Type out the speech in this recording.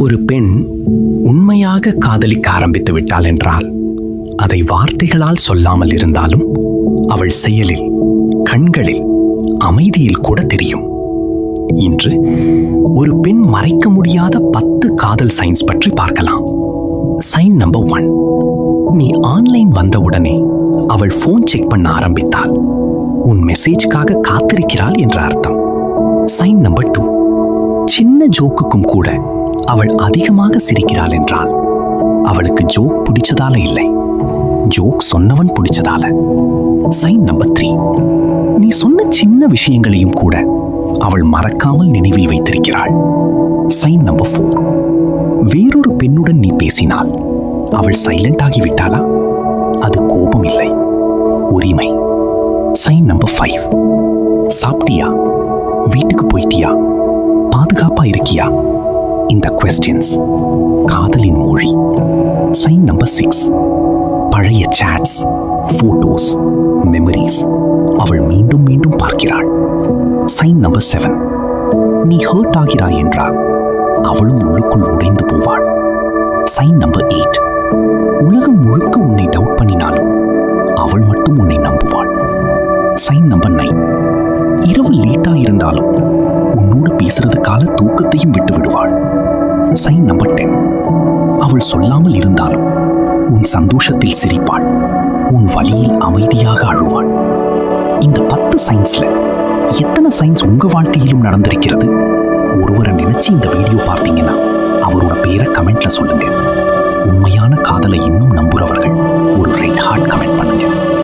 ஒரு பெண் உண்மையாக காதலிக்க ஆரம்பித்து விட்டாள் என்றால் அதை வார்த்தைகளால் சொல்லாமல் இருந்தாலும் அவள் செயலில், கண்களில், அமைதியில் கூட தெரியும். இன்று ஒரு பெண் மறைக்க முடியாத 10 காதல் சைன்ஸ் பற்றி பார்க்கலாம். சைன் நம்பர் 1, நீ ஆன்லைன் வந்தவுடனே அவள் போன் செக் பண்ண ஆரம்பித்தாள். உன் மெசேஜ்காக காத்திருக்கிறாள் என்ற அர்த்தம். சைன் நம்பர் 2, சின்ன ஜோக்குக்கும் கூட அவள் அதிகமாக சிரிக்கிறாள் என்றால் அவளுக்கு ஜோக் பிடிச்சதால இல்லை, ஜோக் சொன்னவன் பிடிச்சதால. சைன் நம்பர் 3, நீ சொன்ன சின்ன விஷயங்களையும் கூட அவள் மறக்காமல் நினைவில் வைத்திருக்கிறாள். சைன் நம்பர் 4, வேறொரு பெண்ணுடன் நீ பேசினால் அவள் சைலண்ட் ஆகிவிட்டாளா? அது கோபம் இல்லை, உரிமை. சைன் நம்பர் 5, சாப்பிட்டியா, வீட்டுக்கு போயிட்டியா, பாதுகாப்பா இருக்கியா? இந்த கொஸ்டின்ஸ் காதலின் மொழி. சைன் நம்பர் 6, பழைய சாட்ஸ், போட்டோஸ், மெமரிஸ் அவள் மீண்டும் மீண்டும் பார்க்கிறாள். சைன் நம்பர் 7, நீ ஹர்ட் ஆகிறாய் என்றால் அவளும் உள்ளுக்குள் உடைந்து போவாள். சைன் நம்பர் 8, உலகம் முழுக்க உன்னை டவுட் பண்ணினாலும் அவள் மட்டும் உன்னை நம்புவாள். சைன் நம்பர் 9, இரவு லேட்டா இருந்தாலும் உன்னோடு பேசுறதுக்கால தூக்கத்தையும் விட்டு விடுவாள். சைன் நம்பர் 10, அவள் சொல்லாமல் இருந்தாலும் உன் சந்தோஷத்தில் சிரிப்பாள், உன் வலியில் அமைதியாக அழுவாள். இந்த 10 சைன்ஸ்ல எத்தனை சைன்ஸ் உங்க வாழ்க்கையிலும் நடந்திருக்கிறது? ஒருவரை நினைச்சு இந்த வீடியோ பார்த்தீங்கன்னா அவரோட பேரை கமெண்ட்ல சொல்லுங்க. உண்மையான காதலை இன்னும் நம்புறவர்கள் ஒரு ரெட் ஹார்ட் கமெண்ட் பண்ணுங்க.